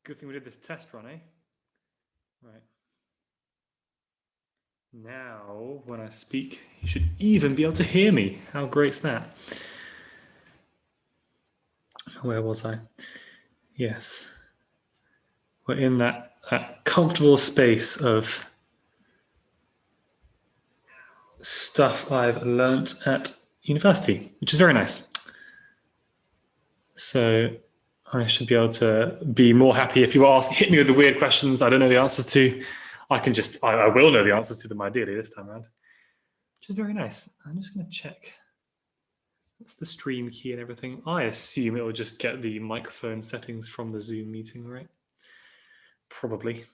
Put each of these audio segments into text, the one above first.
Good thing we did this test run, eh? Right. Now, when I speak, you should even be able to hear me. How great's that? Where was I? Yes. We're in that comfortable space of stuff I've learnt at university, which is very nice. So I should be able to be more happy if you hit me with the weird questions I don't know the answers to. I will know the answers to them ideally this time around, which is very nice. I'm just going to check. That's the stream key and everything. I assume it will just get the microphone settings from the Zoom meeting, right? Probably.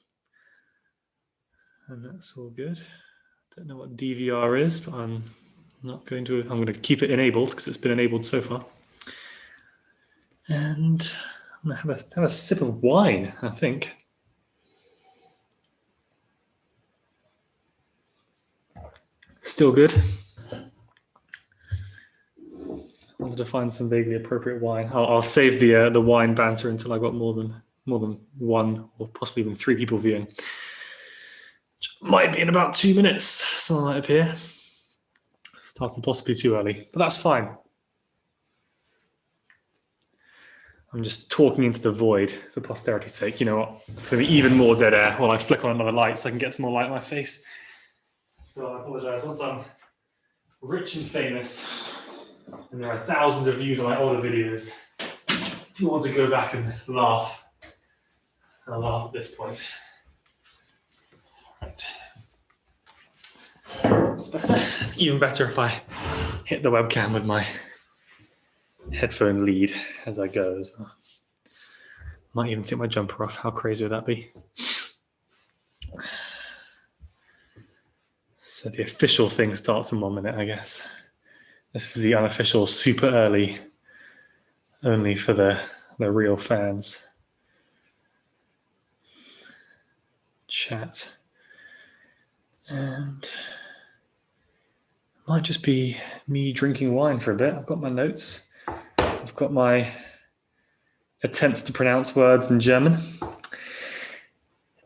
And that's all good. Don't know what DVR is, but I'm going to keep it enabled because it's been enabled so far. And I'm going to have a sip of wine, I think. Still good. I wanted to find some vaguely appropriate wine. I'll save the wine banter until I got more than one or possibly even 3 people viewing. Which might be in about 2 minutes, something might appear. Started possibly too early, but that's fine. I'm just talking into the void for posterity's sake. You know what? It's going to be even more dead air while I flick on another light so I can get some more light on my face. So I apologize. Once I'm rich and famous, and there are thousands of views on my older videos, if you want to go back and laugh, I'll laugh at this point. Right. It's better. It's even better if I hit the webcam with my headphone lead as I go as well. Might even take my jumper off. How crazy would that be? So the official thing starts in 1 minute, I guess. This is the unofficial super early, only for the real fans. Chat. And it might just be me drinking wine for a bit. I've got my notes. I've got my attempts to pronounce words in German.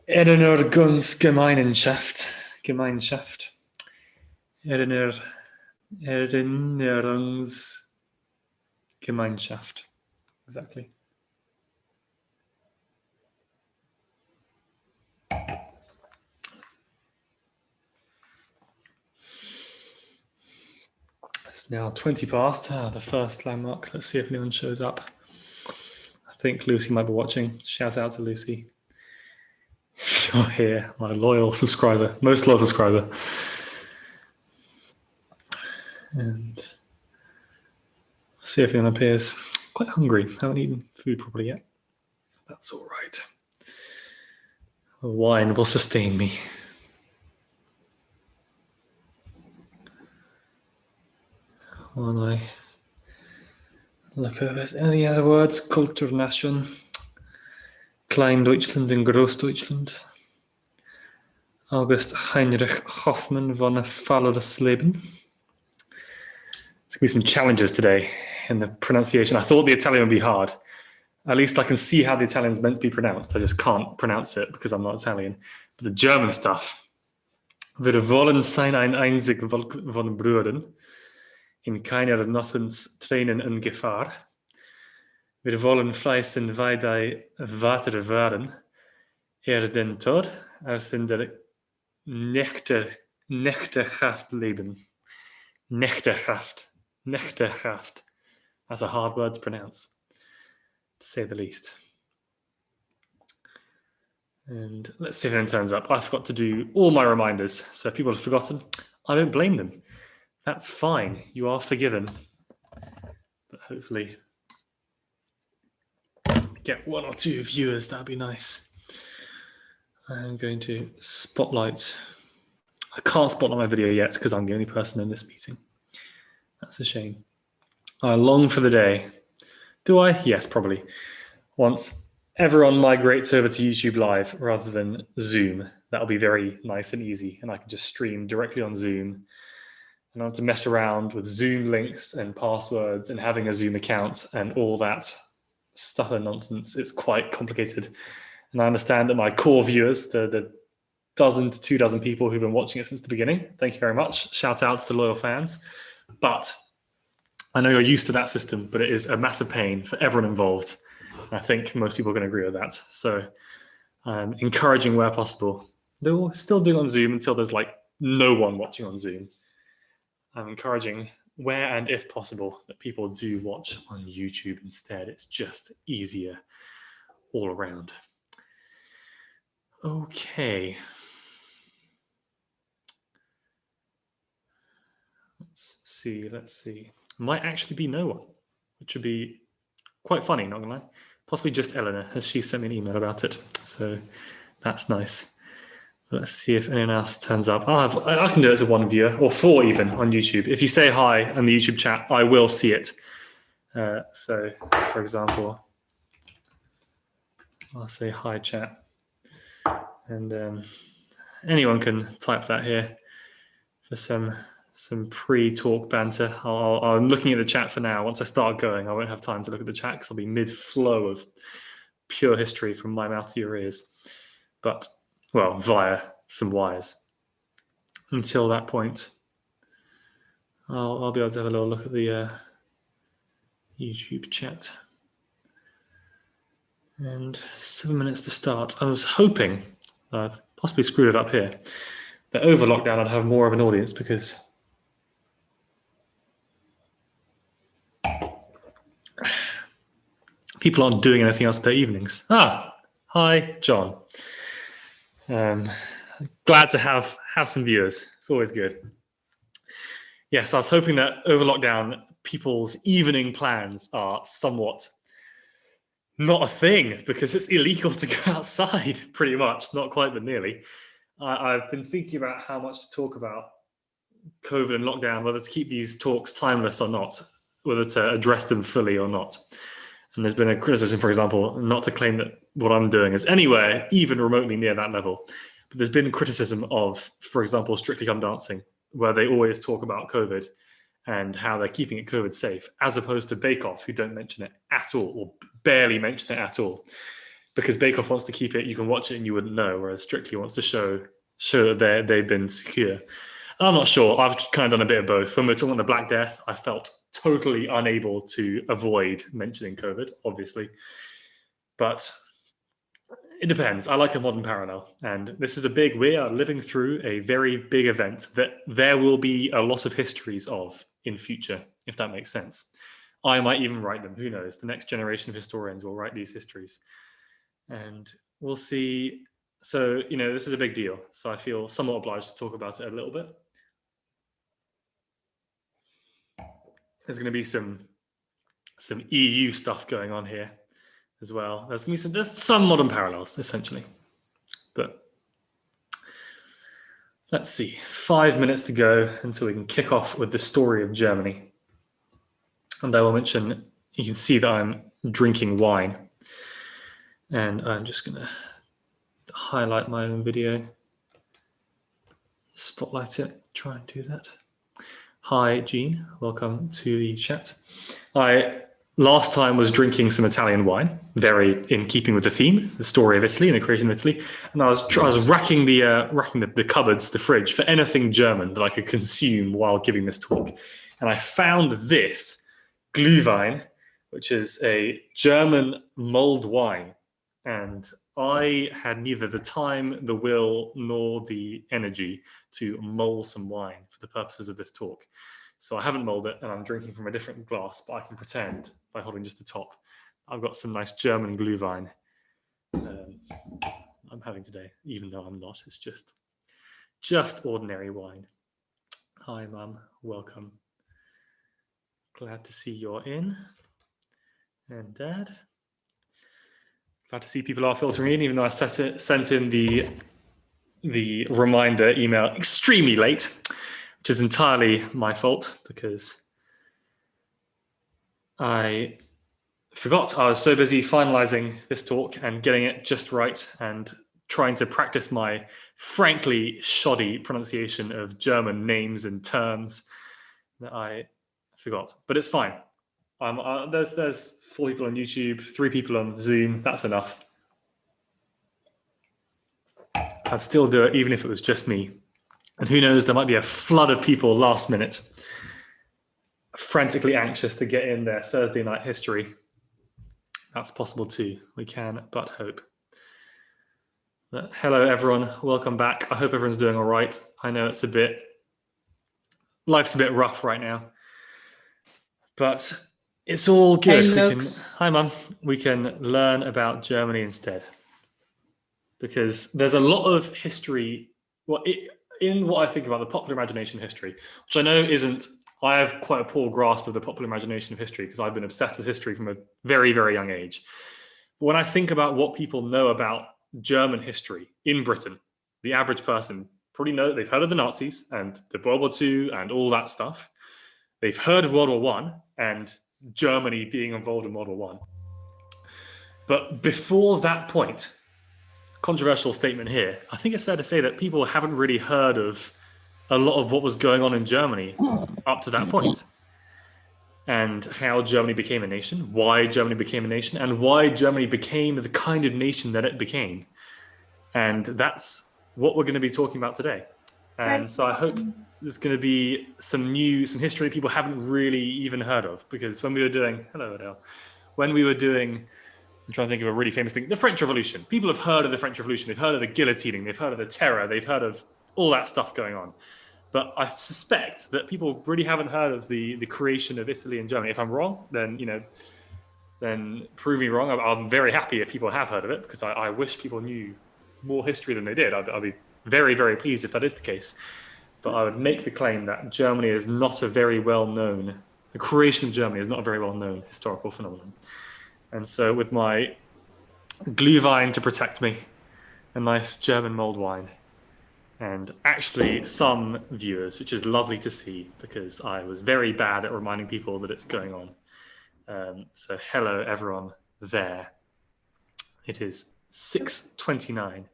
Erinnerungsgemeinschaft. Erinnerungsgemeinschaft. Exactly. It's now 20 past, the first landmark. Let's see if anyone shows up. I think Lucy might be watching. Shout out to Lucy. If you're here, my loyal subscriber, most loyal subscriber. And see if anyone appears. Quite hungry. Haven't eaten food properly yet. That's all right. The wine will sustain me. When I look over any other words, Kulturnation, Klein Deutschland and Großdeutschland, August Heinrich Hoffmann von Fallersleben. There's going to be some challenges today in the pronunciation. I thought the Italian would be hard. At least I can see how the Italian's meant to be pronounced. I just can't pronounce it because I'm not Italian. But the German stuff. Wir wollen sein ein einzig Volk von Brüdern, in keiner noch uns Tränen in Gefahr. Wir wollen fleißen weiter werden, den Tod, als in der Nächterkraft leben. Nächterkraft. That's a hard word to pronounce, to say the least. And let's see if anyone turns up. I forgot to do all my reminders, so if people have forgotten, I don't blame them. That's fine. You are forgiven. But hopefully get 1 or 2 viewers. That'd be nice. I'm going to spotlight. I can't spotlight my video yet because I'm the only person in this meeting. That's a shame. I long for the day. Do I? Yes, probably. Once everyone migrates over to YouTube Live rather than Zoom, that'll be very nice and easy. And I can just stream directly on Zoom. I don't have to mess around with Zoom links and passwords and having a Zoom account and all that stuff and nonsense. It's quite complicated. And I understand that my core viewers, the dozen to 2 dozen people who've been watching it since the beginning, thank you very much. Shout out to the loyal fans. But I know you're used to that system, but it is a massive pain for everyone involved. I think most people are going to agree with that. So I'm encouraging where possible. They'll still do it on Zoom until there's like no one watching on Zoom. I'm encouraging where and if possible that people do watch on YouTube instead. It's just easier all around. Okay. Let's see. Might actually be no one, which would be quite funny, not gonna lie. Possibly just Eleanor, as she sent me an email about it. So that's nice. Let's see if anyone else turns up. I can do it as a 1 viewer, or 4 even, on YouTube. If you say hi in the YouTube chat, I will see it. So, for example, I'll say hi chat. And anyone can type that here for some pre-talk banter. I'm looking at the chat for now. Once I start going, I won't have time to look at the chat because I'll be mid-flow of pure history from my mouth to your ears. But, well, via some wires. Until that point, I'll be able to have a little look at the YouTube chat. And 7 minutes to start. I was hoping, I've possibly screwed it up here, that over lockdown I'd have more of an audience because people aren't doing anything else in their evenings. Hi, John. Glad to have some viewers. It's always good. Yes, I was hoping that over lockdown, people's evening plans are somewhat not a thing because it's illegal to go outside, pretty much. Not quite, but nearly. I've been thinking about how much to talk about COVID and lockdown, whether to keep these talks timeless or not, whether to address them fully or not. And there's been a criticism, for example, not to claim that what I'm doing is anywhere even remotely near that level. But there's been criticism of, for example, Strictly Come Dancing, where they always talk about COVID and how they're keeping it COVID safe, as opposed to Bake Off, who don't mention it at all, or barely mention it at all. Because Bake Off wants to keep it, you can watch it and you wouldn't know, whereas Strictly wants to show that they've been secure. I'm not sure. I've kind of done a bit of both. When we're talking about the Black Death, I felt totally unable to avoid mentioning COVID, obviously. But it depends. I like a modern parallel. And this is we are living through a very big event that there will be a lot of histories of in future, if that makes sense. I might even write them. Who knows? The next generation of historians will write these histories. And we'll see. So, this is a big deal. So I feel somewhat obliged to talk about it a little bit. There's going to be some EU stuff going on here as well. There's some modern parallels, essentially. But let's see. 5 minutes to go until we can kick off with the story of Germany. And I will mention, you can see that I'm drinking wine. And I'm just going to highlight my own video. Spotlight it. Try and do that. Hi, Jean. Welcome to the chat. I last time was drinking some Italian wine, very in keeping with the theme, the story of Italy and the creation of Italy. And I was racking the cupboards, the fridge, for anything German that I could consume while giving this talk. And I found this Glühwein, which is a German mulled wine. And I had neither the time, the will, nor the energy to mull some wine for the purposes of this talk. So I haven't mulled it, and I'm drinking from a different glass, but I can pretend by holding just the top. I've got some nice German Glühwein I'm having today, even though I'm not. It's just ordinary wine. Hi, Mum. Welcome. Glad to see you're in. And Dad. Glad to see people are filtering in, even though I sent in the reminder email extremely late, which is entirely my fault because I forgot. I was so busy finalizing this talk and getting it just right and trying to practice my frankly shoddy pronunciation of German names and terms that I forgot. But it's fine. There's 4 people on YouTube, 3 people on Zoom. That's enough. I'd still do it even if it was just me. And who knows, there might be a flood of people last minute, frantically anxious to get in their Thursday night history. That's possible too. We can but hope. But hello, everyone. Welcome back. I hope everyone's doing all right. I know life's a bit rough right now, but it's all good. Hey, Hi, Mum. We can learn about Germany instead, because there's a lot of history. In what I think about the popular imagination of history, which I know isn't, I have quite a poor grasp of the popular imagination of history because I've been obsessed with history from a very, very young age. But when I think about what people know about German history in Britain, the average person probably they've heard of the Nazis and the World War II and all that stuff. They've heard of World War I and Germany being involved in World War I. But before that point, controversial statement here, I think it's fair to say that people haven't really heard of a lot of what was going on in Germany up to that point, and how Germany became a nation, why Germany became a nation, and why Germany became the kind of nation that it became. And that's what we're going to be talking about today. And so I hope there's going to be some history people haven't really even heard of, because when we were doing, hello Adele, I'm trying to think of a really famous thing, the French Revolution. People have heard of the French Revolution. They've heard of the guillotining. They've heard of the terror. They've heard of all that stuff going on. But I suspect that people really haven't heard of the creation of Italy and Germany. If I'm wrong, then prove me wrong. I'm very happy if people have heard of it, because I wish people knew more history than they did. I'd be very, very pleased if that is the case. But I would make the claim that Germany is not a very well-known, the creation of Germany is not a very well-known historical phenomenon. And so with my Glühwein to protect me, a nice German mulled wine, and actually some viewers, which is lovely to see, because I was very bad at reminding people that it's going on. So hello, everyone there. It is 6:29.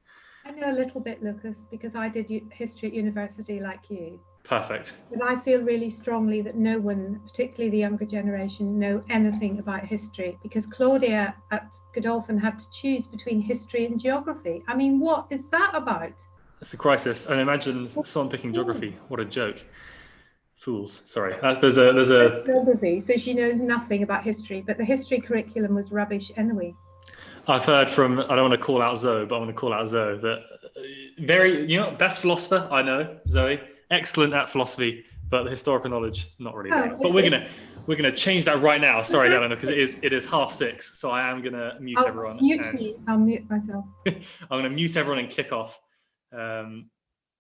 I know a little bit, Lucas, because I did history at university like you. Perfect. But I feel really strongly that no one, particularly the younger generation, know anything about history, because Claudia at Godolphin had to choose between history and geography. I mean, what is that about? It's a crisis. And imagine someone picking geography. What a joke. Fools. Sorry. There's a geography, so she knows nothing about history, but the history curriculum was rubbish anyway. I've heard from, I don't want to call out Zoe, but I want to call out Zoe, that best philosopher I know, Zoe, excellent at philosophy, but the historical knowledge, not really there. But we're gonna change that right now. Sorry, Eleanor, because it is 6:30, so I am gonna mute everyone. I'll mute myself. I'm gonna mute everyone and kick off,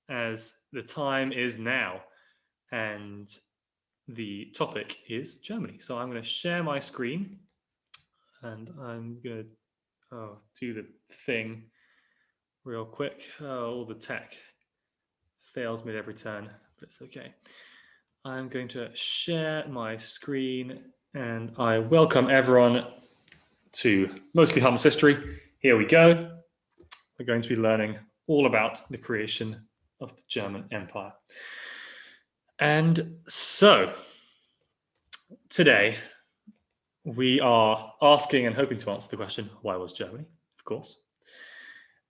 as the time is now, and the topic is Germany. So I'm gonna share my screen, and I'm gonna do the thing real quick. All the tech fails me at every turn, but it's okay. I'm going to share my screen, and I welcome everyone to Mostly Harmless History. Here we go. We're going to be learning all about the creation of the German Empire. And so today we are asking and hoping to answer the question, why was Germany, of course?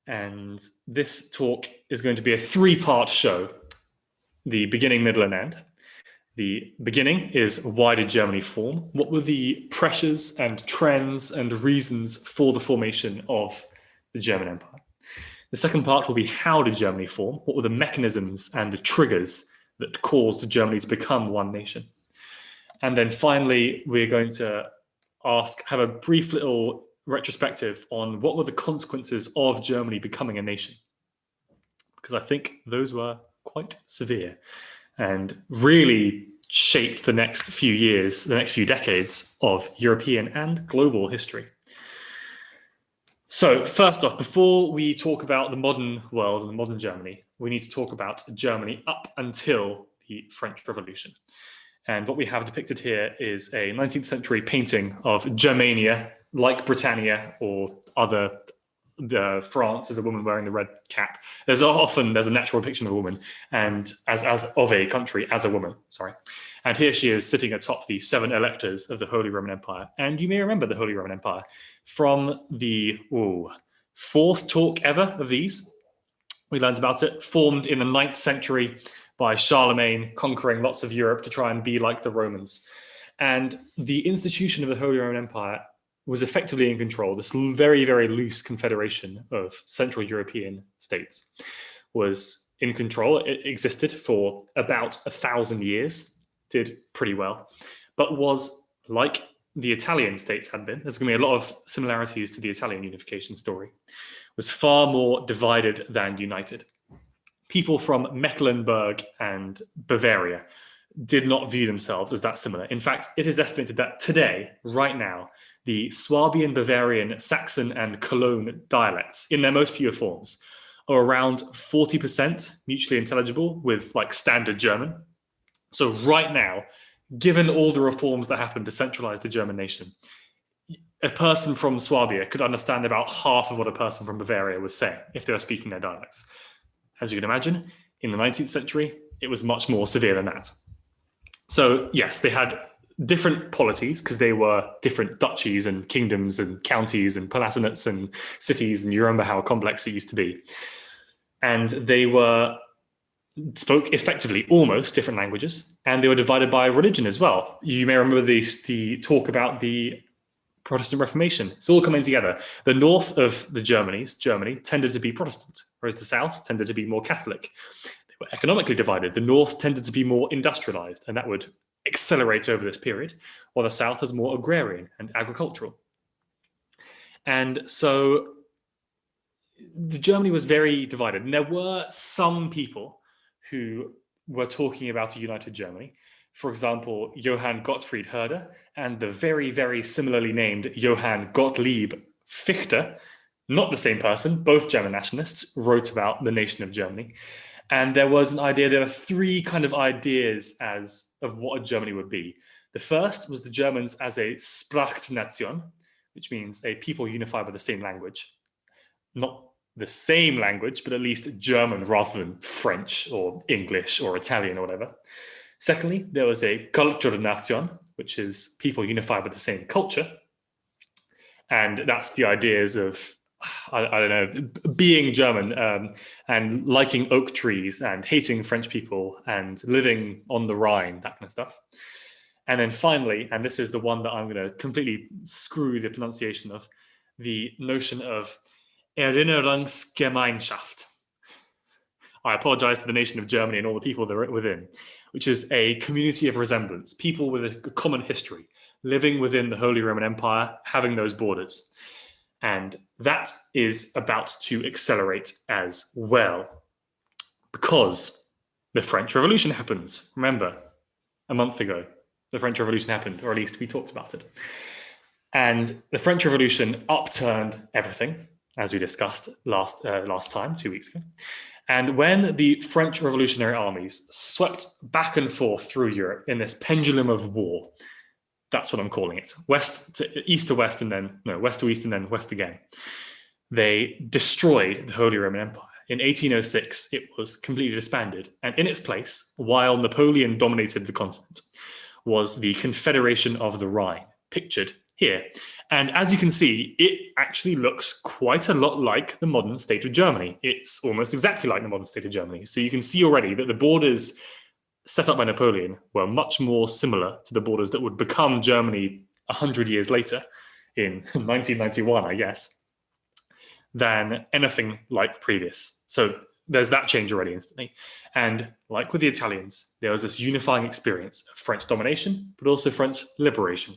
And this talk is going to be a three-part show, the beginning, middle, and end. The beginning is, why did Germany form? What were the pressures and trends and reasons for the formation of the German Empire? The second part will be, how did Germany form? What were the mechanisms and the triggers that caused Germany to become one nation? And then finally, we're going to have a brief little retrospective on what were the consequences of Germany becoming a nation, because I think those were quite severe and really shaped the next few years, the next few decades of European and global history. So first off, before we talk about the modern world and the modern Germany, we need to talk about Germany up until the French Revolution. And what we have depicted here is a 19th century painting of Germania, like Britannia or other France, as a woman wearing the red cap. There's a natural depiction of a woman, and as of a country as a woman, sorry. And here she is sitting atop the 7 electors of the Holy Roman Empire. And you may remember the Holy Roman Empire from the 4th talk ever of these. we learned about it, formed in the 9th century by Charlemagne, conquering lots of Europe to try and be like the Romans. And the institution of the Holy Roman Empire was effectively in control. This very, very loose confederation of Central European states was in control. It existed for about 1,000 years, did pretty well, but was like the Italian states had been. There's going to be a lot of similarities to the Italian unification story. Was far more divided than united. People from Mecklenburg and Bavaria did not view themselves as that similar. In fact, it is estimated that today, right now, the Swabian, Bavarian, Saxon, and Cologne dialects, in their most pure forms, are around 40% mutually intelligible with like standard German. So right now, given all the reforms that happened to centralize the German nation, a person from Swabia could understand about half of what a person from Bavaria was saying if they were speaking their dialects. As you can imagine, in the 19th century, it was much more severe than that. So yes, they had different polities because they were different duchies and kingdoms and counties and palatinates and cities, and you remember how complex it used to be. And they spoke effectively almost different languages, and they were divided by religion as well. You may remember the talk about the Protestant Reformation. It's all coming together. The north of Germany tended to be Protestant, whereas the south tended to be more Catholic. They were economically divided. The north tended to be more industrialized, and that would accelerate over this period, while the south is more agrarian and agricultural. And so Germany was very divided. And there were some people who were talking about a united Germany. For example, Johann Gottfried Herder and the very, very similarly named Johann Gottlieb Fichte, not the same person, both German nationalists, wrote about the nation of Germany. And there was an idea, there were three kind of ideas of what a Germany would be. The first was the Germans as a Sprachnation, which means a people unified by the same language. Not the same language, but at least German rather than French or English or Italian or whatever. Secondly, there was a Kulturnation, which is people unified by the same culture. And that's the ideas of, I don't know, being German and liking oak trees and hating French people and living on the Rhine, that kind of stuff. And then finally, and this is the one that I'm going to completely screw the pronunciation of, the notion of Erinnerungsgemeinschaft. I apologize to the nation of Germany and all the people that are within, which is a community of resemblance, people with a common history, living within the Holy Roman Empire, having those borders. And that is about to accelerate as well because the French Revolution happens. Remember, a month ago, the French Revolution happened, or at least we talked about it. And the French Revolution upturned everything, as we discussed last time, 2 weeks ago. And when the French revolutionary armies swept back and forth through Europe in this pendulum of war, that's what I'm calling it, east to west, and then, no, west to east, and then west again. They destroyed the Holy Roman Empire. In 1806, it was completely disbanded. And in its place, while Napoleon dominated the continent, was the Confederation of the Rhine, pictured here. And as you can see, it actually looks quite a lot like the modern state of Germany. It's almost exactly like the modern state of Germany. So you can see already that the borders set up by Napoleon were much more similar to the borders that would become Germany 100 years later, in 1991, I guess, than anything like previous. So there's that change already instantly. And like with the Italians, there was this unifying experience of French domination, but also French liberation.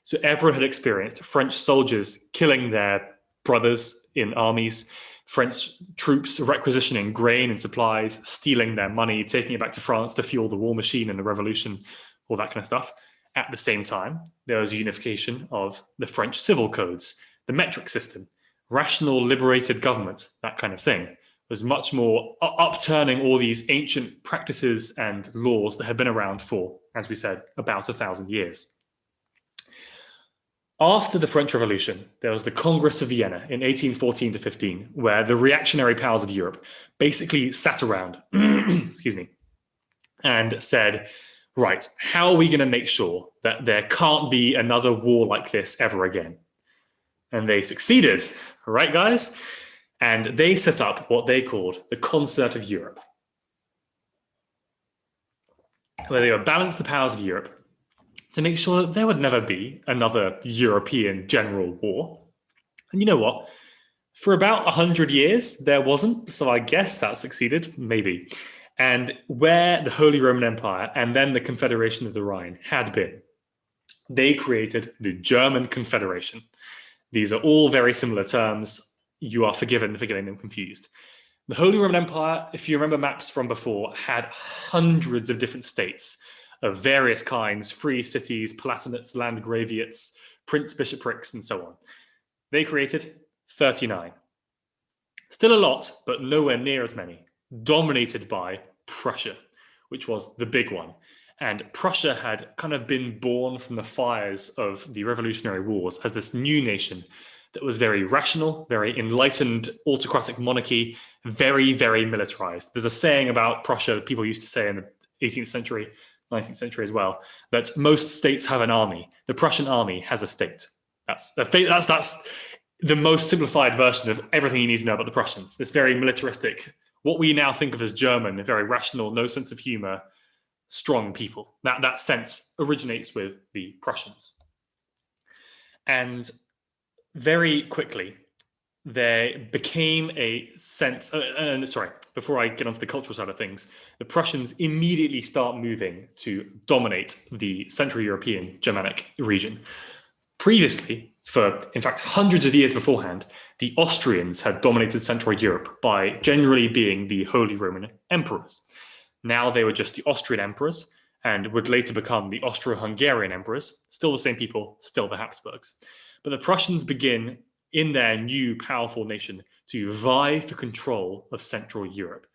So everyone had experienced French soldiers killing their brothers in armies, French troops requisitioning grain and supplies, stealing their money, taking it back to France to fuel the war machine and the revolution, all that kind of stuff. At the same time, there was a unification of the French civil codes, the metric system, rational, liberated government, that kind of thing. Was much more upturning all these ancient practices and laws that had been around for, as we said, about 1,000 years. After the French Revolution, there was the Congress of Vienna in 1814 to 15, where the reactionary powers of Europe basically sat around, excuse me, and said, right, how are we going to make sure that there can't be another war like this ever again? And they succeeded, right, guys? And they set up what they called the Concert of Europe, where they would balance the powers of Europe to make sure that there would never be another European general war. And you know what? For about 100 years, there wasn't, so I guess that succeeded, maybe. And where the Holy Roman Empire and then the Confederation of the Rhine had been, they created the German Confederation. These are all very similar terms. You are forgiven for getting them confused. The Holy Roman Empire, if you remember maps from before, had hundreds of different states of various kinds, free cities, palatinates, landgraviates, prince-bishoprics, and so on. They created 39. Still a lot, but nowhere near as many, dominated by Prussia, which was the big one. And Prussia had kind of been born from the fires of the Revolutionary Wars as this new nation that was very rational, very enlightened autocratic monarchy, very, very militarized. There's a saying about Prussia that people used to say in the 18th century, 19th century as well, that most states have an army. The Prussian army has a state. That's the most simplified version of everything you need to know about the Prussians. This very militaristic, what we now think of as German, very rational, no sense of humor, strong people. That sense originates with the Prussians. And very quickly, there became a sense, before I get onto the cultural side of things, the Prussians immediately start moving to dominate the Central European Germanic region. Previously, for in fact hundreds of years beforehand, the Austrians had dominated Central Europe by generally being the Holy Roman Emperors. Now they were just the Austrian emperors and would later become the Austro-Hungarian emperors, still the same people, still the Habsburgs. But the Prussians begin in their new powerful nation to vie for control of Central Europe.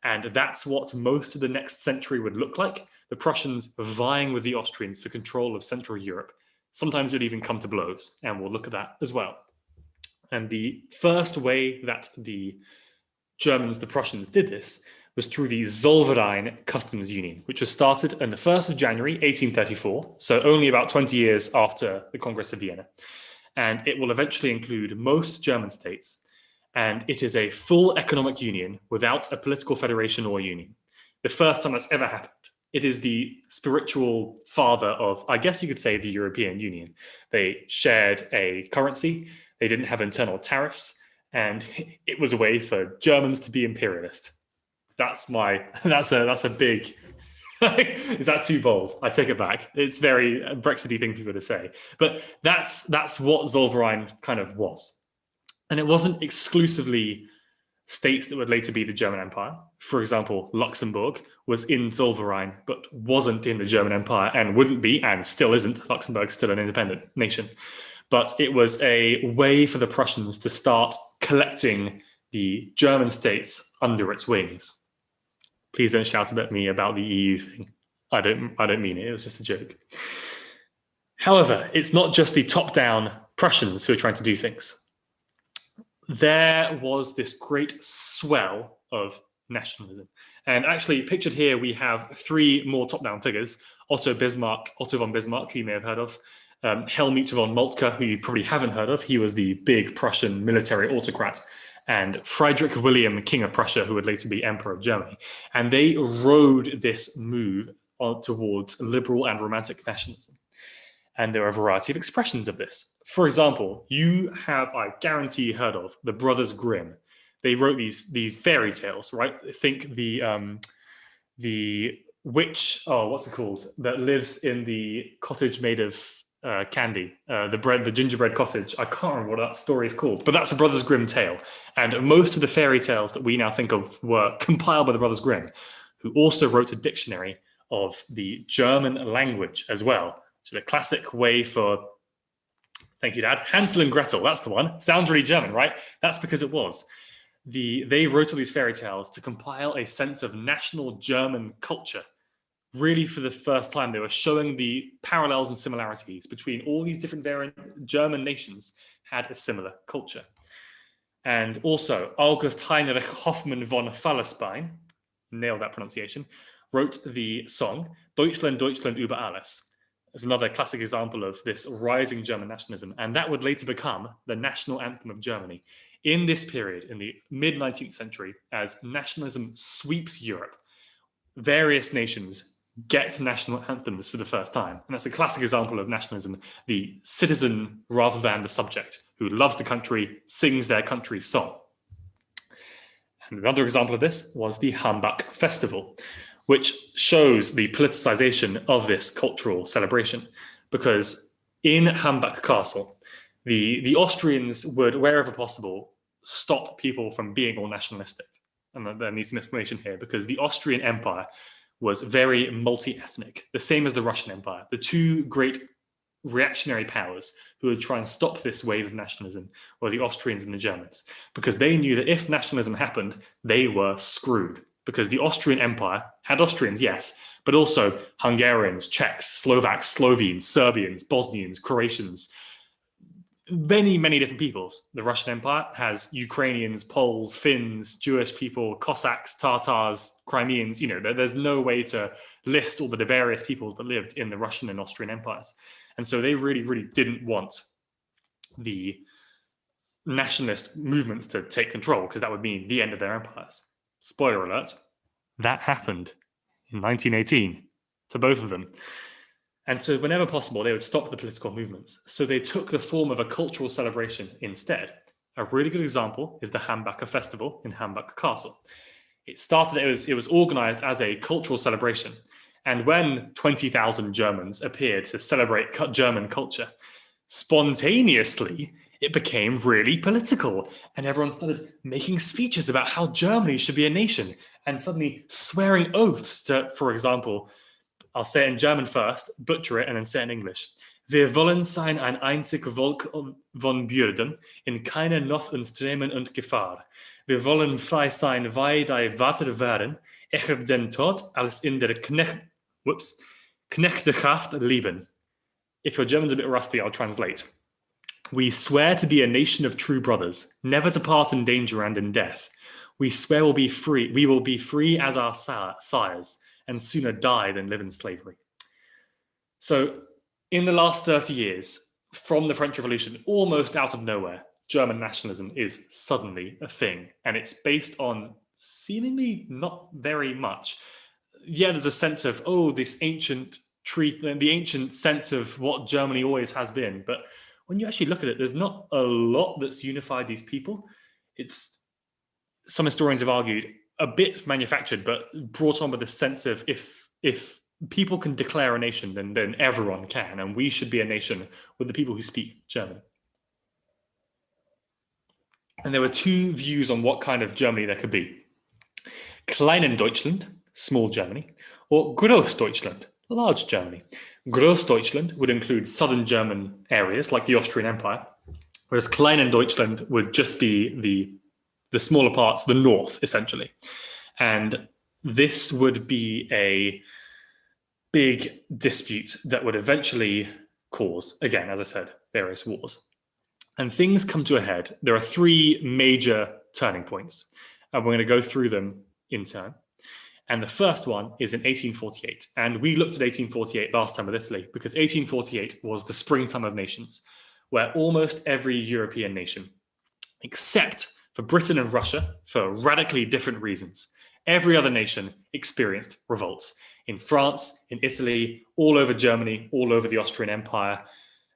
And that's what most of the next century would look like, the Prussians vying with the Austrians for control of Central Europe. Sometimes it would even come to blows, and we'll look at that as well. And the first way that the Germans, the Prussians, did this was through the Zollverein Customs Union, which was started on the 1st of January, 1834, so only about 20 years after the Congress of Vienna. And it will eventually include most German states, and it is a full economic union without a political federation or union. The first time that's ever happened. It is the spiritual father of, I guess you could say, the European Union. They shared a currency, they didn't have internal tariffs, and it was a way for Germans to be imperialist. That's a big, is that too bold? I take it back. It's very Brexity thing for people to say. But that's what Zollverein kind of was. And it wasn't exclusively states that would later be the German Empire. For example, Luxembourg was in Zollverein, but wasn't in the German Empire and wouldn't be, and still isn't. Luxembourg's still an independent nation. But it was a way for the Prussians to start collecting the German states under its wings. Please don't shout at me about the EU thing. I don't mean it. It was just a joke. However, it's not just the top-down Prussians who are trying to do things. There was this great swell of nationalism. And actually, pictured here, we have three more top-down figures. Otto von Bismarck, who you may have heard of. Helmut von Moltke, who you probably haven't heard of. He was the big Prussian military autocrat. And Friedrich William, King of Prussia, who would later be Emperor of Germany. And they rode this move towards liberal and romantic nationalism. And there are a variety of expressions of this. For example, you have, I guarantee, heard of the Brothers Grimm. They wrote these fairy tales, right? Think the witch, what's it called, that lives in the cottage made of candy, the gingerbread cottage. I can't remember what that story is called, but that's a Brothers Grimm tale. And most of the fairy tales that we now think of were compiled by the Brothers Grimm, who also wrote a dictionary of the German language as well. So the classic way for, thank you, Dad, Hansel and Gretel, that's the one. Sounds really German, right? That's because it was. They wrote all these fairy tales to compile a sense of national German culture. Really, for the first time, they were showing the parallels and similarities between all these different German nations had a similar culture. And also, August Heinrich Hoffmann von Fallerstein, nailed that pronunciation, wrote the song Deutschland, Deutschland über alles, is another classic example of this rising German nationalism, and that would later become the national anthem of Germany. In this period, in the mid-19th century, as nationalism sweeps Europe, various nations get national anthems for the first time. And that's a classic example of nationalism, the citizen rather than the subject, who loves the country, sings their country's song. And another example of this was the Hambach Festival, which shows the politicization of this cultural celebration. Because in Hambach Castle, the Austrians would, wherever possible, stop people from being all nationalistic. And there needs some explanation here, because the Austrian Empire was very multi-ethnic, the same as the Russian Empire. The two great reactionary powers who would try and stop this wave of nationalism were the Austrians and the Germans, because they knew that if nationalism happened, they were screwed. Because the Austrian Empire had Austrians, yes, but also Hungarians, Czechs, Slovaks, Slovenes, Serbians, Bosnians, Croatians, many, many different peoples. The Russian Empire has Ukrainians, Poles, Finns, Jewish people, Cossacks, Tatars, Crimeans. You know, there's no way to list all the various peoples that lived in the Russian and Austrian empires. And so they really, really didn't want the nationalist movements to take control, because that would mean the end of their empires. Spoiler alert, that happened in 1918 to both of them. And so whenever possible, they would stop the political movements. So they took the form of a cultural celebration instead. A really good example is the Hambacher Festival in Hambach Castle. It was organized as a cultural celebration. And when 20,000 Germans appeared to celebrate German culture, spontaneously, it became really political. And everyone started making speeches about how Germany should be a nation, and suddenly swearing oaths to, for example, I'll say it in German first, butcher it, and then say it in English. Wir wollen sein ein einzig Volk von Bürden, in keiner noch uns Tränen und Gefahr. Wir wollen frei sein, weil die Vater werden, eher den Tod als in der Knechtschaft leben. If your German's a bit rusty, I'll translate. We swear to be a nation of true brothers, never to part in danger and in death. We swear we will be free as our sires, and sooner die than live in slavery. So in the last 30 years, from the French Revolution, almost out of nowhere, German nationalism is suddenly a thing. And it's based on seemingly not very much. Yeah, there's a sense of, this ancient truth, the ancient sense of what Germany always has been. But when you actually look at it, there's not a lot that's unified these people. It's, some historians have argued, a bit manufactured, but brought on with the sense of if people can declare a nation, then everyone can, and we should be a nation with the people who speak German. And there were two views on what kind of Germany there could be. Kleinen Deutschland, small Germany, or Großdeutschland, large Germany. Großdeutschland would include southern German areas like the Austrian Empire, whereas Kleinen Deutschland would just be the smaller parts, the north, essentially. And this would be a big dispute that would eventually cause, again, as I said, various wars. And things come to a head. There are three major turning points, and we're going to go through them in turn. And the first one is in 1848. And we looked at 1848 last time with Italy, because 1848 was the springtime of nations, where almost every European nation, except for Britain and Russia, for radically different reasons, every other nation experienced revolts. In France, in Italy, all over Germany, all over the Austrian Empire,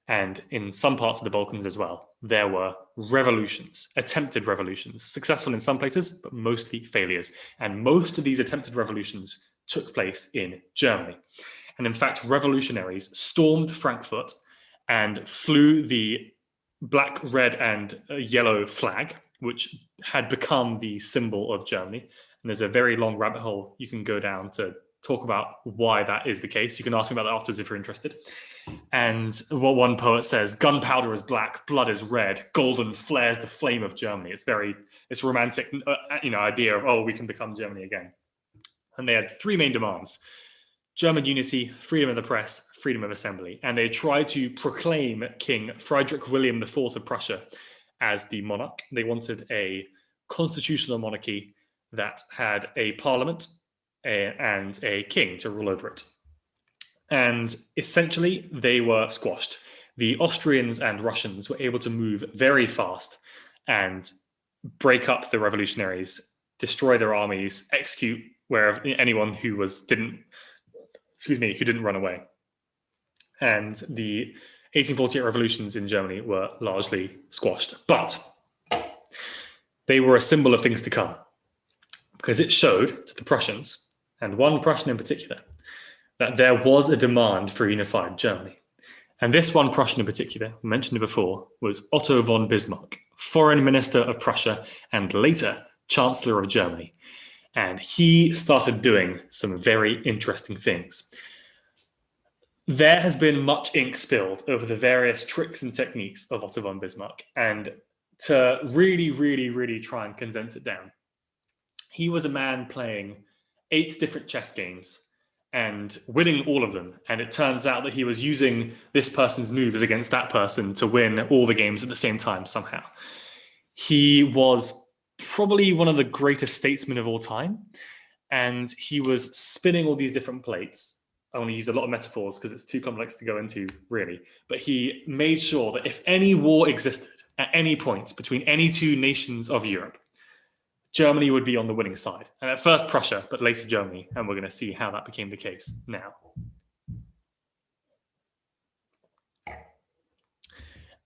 and in some parts of the Balkans as well. There were revolutions, attempted revolutions, successful in some places, but mostly failures. And most of these attempted revolutions took place in Germany. And in fact, revolutionaries stormed Frankfurt and flew the black, red, and yellow flag, which had become the symbol of Germany. And there's a very long rabbit hole you can go down to talk about why that is the case. You can ask me about that afterwards if you're interested. And what one poet says, gunpowder is black, blood is red, golden flares the flame of Germany. It's romantic, idea of, we can become Germany again. And they had three main demands: German unity, freedom of the press, freedom of assembly. And they tried to proclaim King Friedrich William IV of Prussia as the monarch. They wanted a constitutional monarchy that had a parliament and a king to rule over it. And essentially, they were squashed. The Austrians and Russians were able to move very fast and break up the revolutionaries, destroy their armies, execute anyone who didn't run away. And the 1848 revolutions in Germany were largely squashed. But they were a symbol of things to come, because it showed to the Prussians, and one Prussian in particular, that there was a demand for a unified Germany. And this one Prussian in particular, I mentioned it before, was Otto von Bismarck, foreign minister of Prussia and later Chancellor of Germany. And he started doing some very interesting things. There has been much ink spilled over the various tricks and techniques of Otto von Bismarck. And to really, really, really try and condense it down, he was a man playing 8 different chess games and winning all of them. And it turns out that he was using this person's moves against that person to win all the games at the same time somehow. He was probably one of the greatest statesmen of all time. And he was spinning all these different plates. I want to use a lot of metaphors because it's too complex to go into, really. But he made sure that if any war existed at any point between any 2 nations of Europe, Germany would be on the winning side. And at first Prussia, but later Germany. And we're going to see how that became the case now.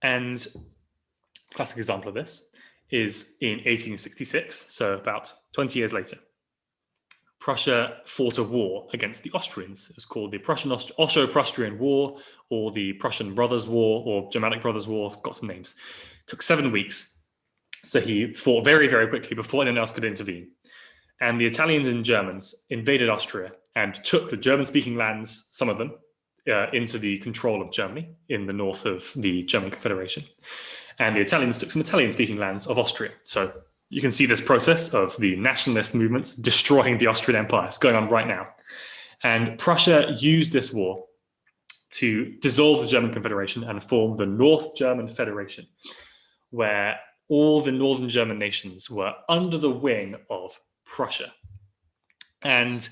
And a classic example of this is in 1866, so about 20 years later. Prussia fought a war against the Austrians. It was called the Austro-Prussian War, or the Prussian Brothers' War, or Germanic Brothers' War. Got some names. It took 7 weeks. So he fought very, very quickly before anyone else could intervene. And the Italians and Germans invaded Austria and took the German-speaking lands, some of them, into the control of Germany in the north of the German Confederation. And the Italians took some Italian-speaking lands of Austria. So you can see this process of the nationalist movements destroying the Austrian Empire. It's going on right now. And Prussia used this war to dissolve the German Confederation and form the North German Federation, where all the northern German nations were under the wing of Prussia. And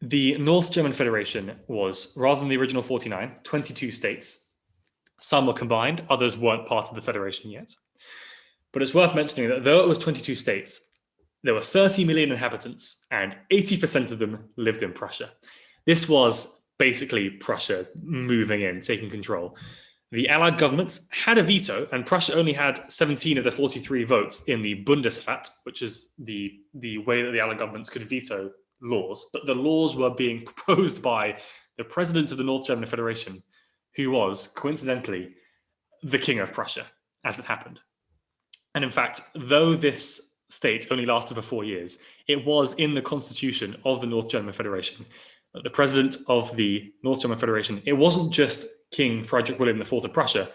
the North German Federation was, rather than the original 49, 22 states. Some were combined, others weren't part of the Federation yet. But it's worth mentioning that though it was 22 states, there were 30 million inhabitants and 80% of them lived in Prussia. This was basically Prussia moving in, taking control. The Allied governments had a veto, and Prussia only had 17 of the 43 votes in the Bundesrat, which is the way that the Allied governments could veto laws. But the laws were being proposed by the president of the North German Federation, who was, coincidentally, the King of Prussia, as it happened. And in fact, though this state only lasted for 4 years, it was in the constitution of the North German Federation. But the president of the North German Federation, it wasn't just King Frederick William IV of Prussia,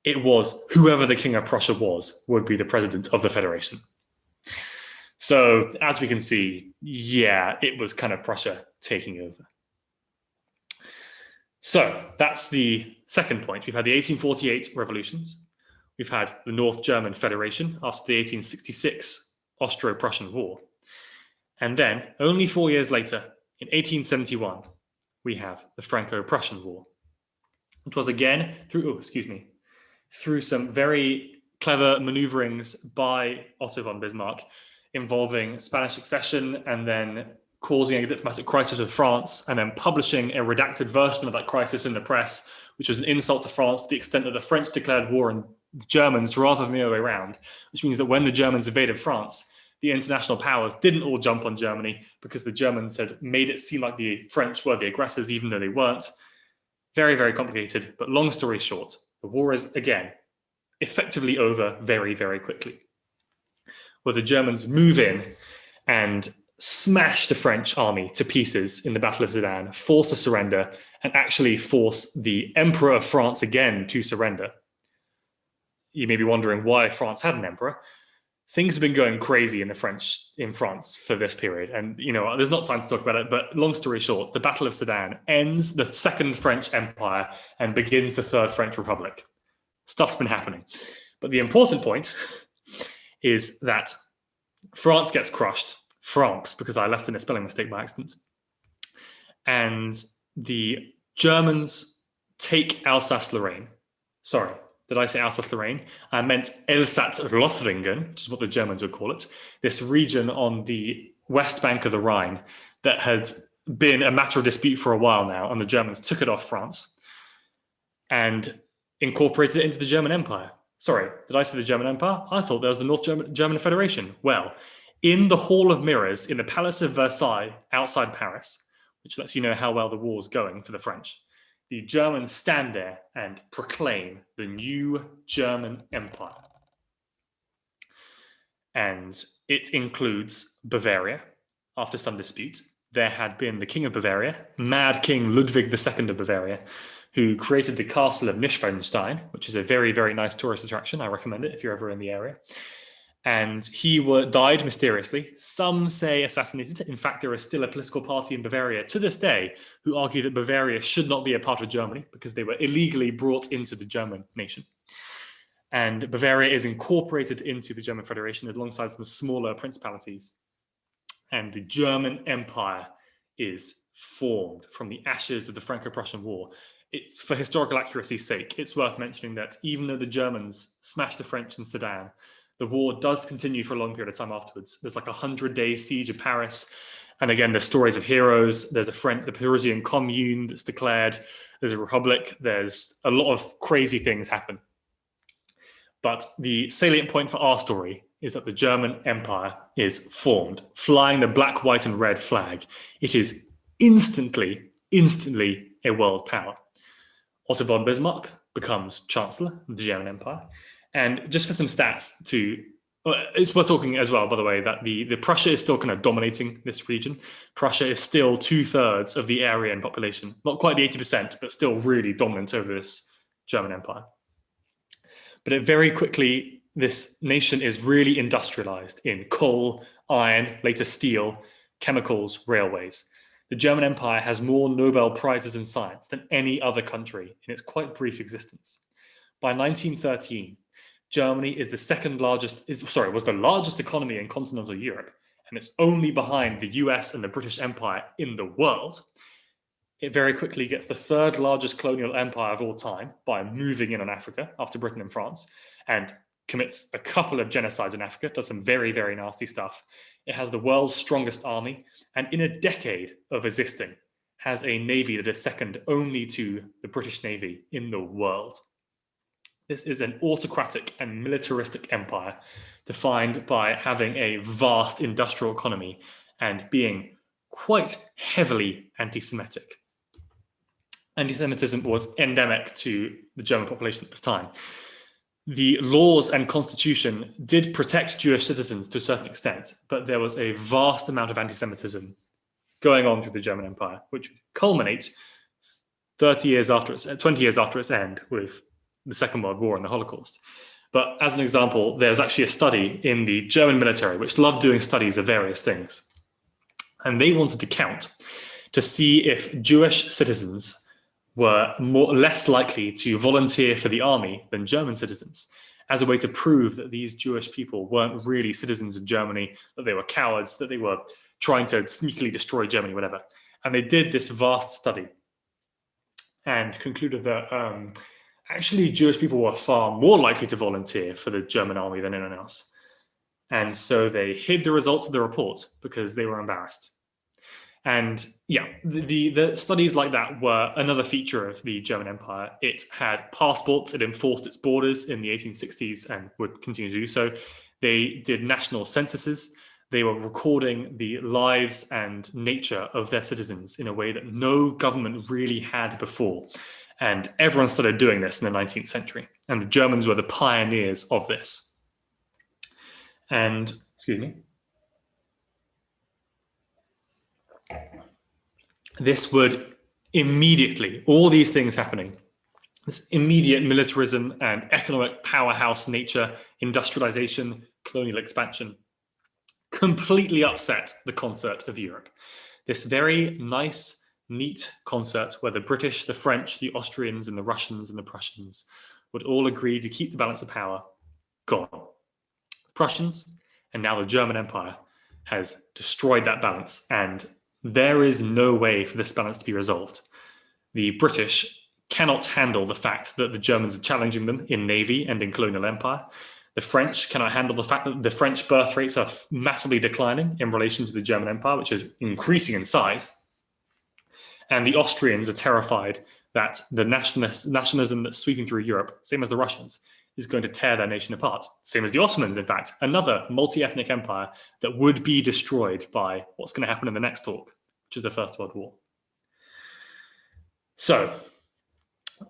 it was whoever the King of Prussia was would be the president of the Federation. So as we can see, yeah, it was kind of Prussia taking over. So that's the second point. We've had the 1848 revolutions. We've had the North German Federation after the 1866 Austro-Prussian War. And then only 4 years later, in 1871, we have the Franco-Prussian War, which was again through some very clever maneuverings by Otto von Bismarck, involving Spanish succession and then causing a diplomatic crisis with France, and then publishing a redacted version of that crisis in the press, which was an insult to France to the extent that the French declared war on the Germans rather than the other way around, which means that when the Germans invaded France, the international powers didn't all jump on Germany because the Germans had made it seem like the French were the aggressors, even though they weren't. Very, very complicated, but long story short, the war is, again, effectively over very, very quickly, where the Germans move in and smash the French army to pieces in the Battle of Sedan, force a surrender, and actually force the Emperor of France again to surrender. You may be wondering why France had an emperor. Things have been going crazy in France for this period. And, there's not time to talk about it, but long story short, the Battle of Sedan ends the Second French Empire and begins the Third French Republic. Stuff's been happening. But the important point is that France gets crushed. France, because I left in a spelling mistake by accident. And the Germans take Alsace-Lorraine. Sorry, did I say Alsace-Lorraine? I meant Elsass-Lothringen, which is what the Germans would call it, this region on the west bank of the Rhine that had been a matter of dispute for a while now, and the Germans took it off France and incorporated it into the German Empire. Sorry, did I say the German Empire? I thought there was the North German Federation. Well, in the Hall of Mirrors, in the Palace of Versailles, outside Paris, which lets you know how well the war's going for the French, the Germans stand there and proclaim the new German Empire. And it includes Bavaria. After some dispute, there had been the King of Bavaria, Mad King Ludwig II of Bavaria, who created the castle of Neuschwanstein, which is a very, very nice tourist attraction. I recommend it if you're ever in the area. And he died mysteriously. Some say assassinated. In fact, there is still a political party in Bavaria to this day who argue that Bavaria should not be a part of Germany because they were illegally brought into the German nation. And Bavaria is incorporated into the German Federation alongside some smaller principalities. And the German Empire is formed from the ashes of the Franco-Prussian War. It's, for historical accuracy's sake, it's worth mentioning that even though the Germans smashed the French in Sedan, the war does continue for a long period of time afterwards. There's like a 100-day siege of Paris. And again, there's stories of heroes. There's the Parisian Commune that's declared. There's a republic. There's a lot of crazy things happen. But the salient point for our story is that the German Empire is formed, flying the black, white, and red flag. It is instantly a world power. Otto von Bismarck becomes Chancellor of the German Empire. And just for some stats it's worth talking as well, by the way, that the Prussia is still kind of dominating this region. Prussia is still 2/3 of the area and population, not quite the 80%, but still really dominant over this German Empire. But it very quickly, this nation is really industrialized in coal, iron, later steel, chemicals, railways. The German Empire has more Nobel Prizes in science than any other country in its quite brief existence. By 1913, Germany is was the largest economy in continental Europe, and it's only behind the US and the British Empire in the world. It very quickly gets the third largest colonial empire of all time by moving in on Africa after Britain and France, and commits a couple of genocides in Africa, does some very, very nasty stuff. It has the world's strongest army, and in a decade of existing, has a navy that is second only to the British Navy in the world. This is an autocratic and militaristic empire defined by having a vast industrial economy and being quite heavily anti-Semitic. Anti-Semitism was endemic to the German population at this time. The laws and constitution did protect Jewish citizens to a certain extent, but there was a vast amount of anti-Semitism going on through the German Empire, which culminates 20 years after its end with the Second World War and the Holocaust. But as an example, there's actually a study in the German military, which loved doing studies of various things. And they wanted to count to see if Jewish citizens were less likely to volunteer for the army than German citizens, as a way to prove that these Jewish people weren't really citizens of Germany, that they were cowards, that they were trying to sneakily destroy Germany, whatever. And they did this vast study and concluded that actually Jewish people were far more likely to volunteer for the German army than anyone else. And so they hid the results of the report because they were embarrassed. And yeah, the studies like that were another feature of the German Empire. It had passports, it enforced its borders in the 1860s and would continue to do so. They did national censuses. They were recording the lives and nature of their citizens in a way that no government really had before. And everyone started doing this in the 19th century. And the Germans were the pioneers of this. And, excuse me. This would immediately, all these things happening, this immediate militarism and economic powerhouse nature, industrialization, colonial expansion, completely upset the concert of Europe. This very nice, neat concert where the British, the French, the Austrians, and the Russians and the Prussians would all agree to keep the balance of power, gone. The Prussians and now the German Empire has destroyed that balance, and there is no way for this balance to be resolved. The British cannot handle the fact that the Germans are challenging them in navy and in colonial empire. The French cannot handle the fact that the French birth rates are massively declining in relation to the German Empire, which is increasing in size. And the Austrians are terrified that the nationalism that's sweeping through Europe, same as the Russians, is going to tear their nation apart. Same as the Ottomans, in fact, another multi-ethnic empire that would be destroyed by what's going to happen in the next talk, which is the First World War. So,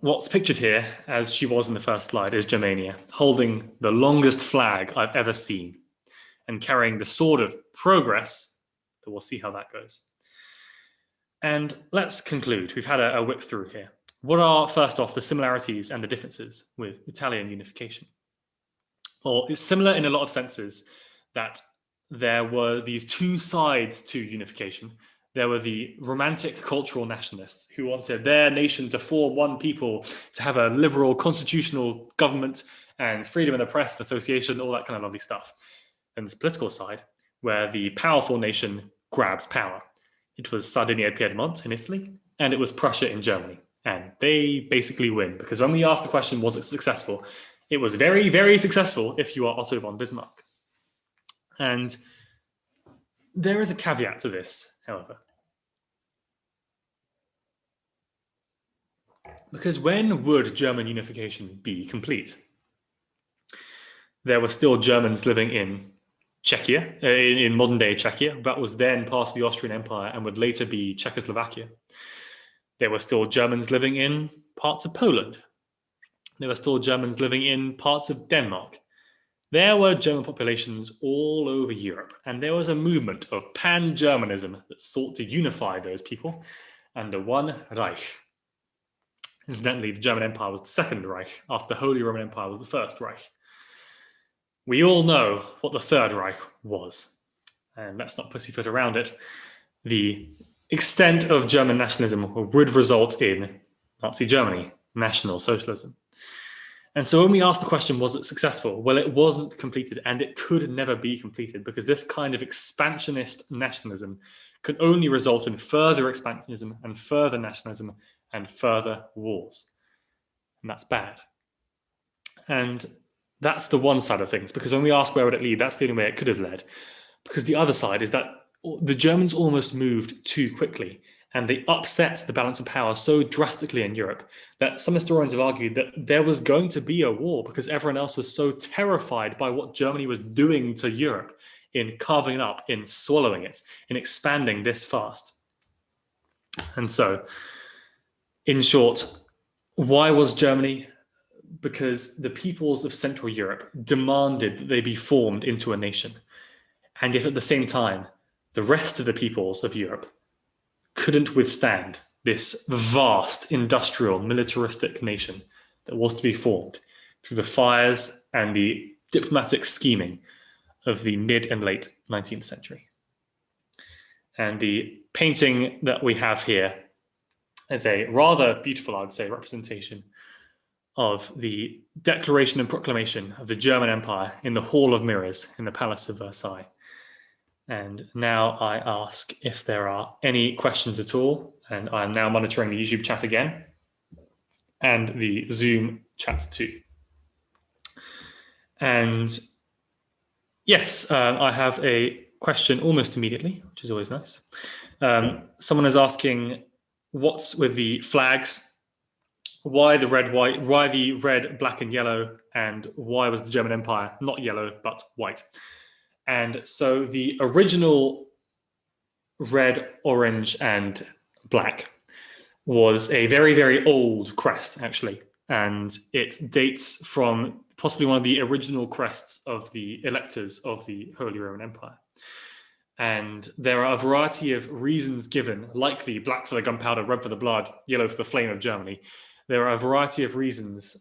what's pictured here, as she was in the first slide, is Germania, holding the longest flag I've ever seen and carrying the sword of progress, but we'll see how that goes. And let's conclude. We've had a whip through here. What are, first off, the similarities and the differences with Italian unification? Well, it's similar in a lot of senses that there were these two sides to unification. There were the romantic cultural nationalists who wanted their nation to form one people, to have a liberal constitutional government and freedom of the press and association, all that kind of lovely stuff. And this political side, where the powerful nation grabs power. It was Sardinia-Piedmont in Italy, and it was Prussia in Germany. And they basically win, because when we asked the question, was it successful? It was very, very successful if you are Otto von Bismarck. And there is a caveat to this, however. Because when would German unification be complete? There were still Germans living in Czechia, in modern-day Czechia. That was then part of the Austrian Empire and would later be Czechoslovakia. There were still Germans living in parts of Poland. There were still Germans living in parts of Denmark. There were German populations all over Europe, and there was a movement of pan-Germanism that sought to unify those people under one Reich. Incidentally, the German Empire was the Second Reich, after the Holy Roman Empire was the First Reich. We all know what the Third Reich was, and let's not pussyfoot around it. The extent of German nationalism would result in Nazi Germany, National Socialism. And so when we ask the question, was it successful? Well, it wasn't completed, and it could never be completed, because this kind of expansionist nationalism could only result in further expansionism and further nationalism and further wars. And that's bad. And that's the one side of things, because when we ask where would it lead, that's the only way it could have led. Because the other side is that the Germans almost moved too quickly, and they upset the balance of power so drastically in Europe that some historians have argued that there was going to be a war because everyone else was so terrified by what Germany was doing to Europe in carving it up, in swallowing it, in expanding this fast. And so, in short, why was Germany? Because the peoples of Central Europe demanded that they be formed into a nation. And yet at the same time, the rest of the peoples of Europe couldn't withstand this vast industrial militaristic nation that was to be formed through the fires and the diplomatic scheming of the mid and late 19th century. And the painting that we have here is a rather beautiful, I would say, representation of the declaration and proclamation of the German Empire in the Hall of Mirrors in the Palace of Versailles. And now I ask if there are any questions at all. And I'm now monitoring the YouTube chat again and the Zoom chat too. And yes, I have a question almost immediately, which is always nice. Someone is asking, what's with the flags? Why the red, white? Why the red, black, and yellow? And why was the German Empire not yellow but white? And so the original red, orange, and black was a very, very old crest, actually. And it dates from possibly one of the original crests of the electors of the Holy Roman Empire. And there are a variety of reasons given, like the black for the gunpowder, red for the blood, yellow for the flame of Germany. There are a variety of reasons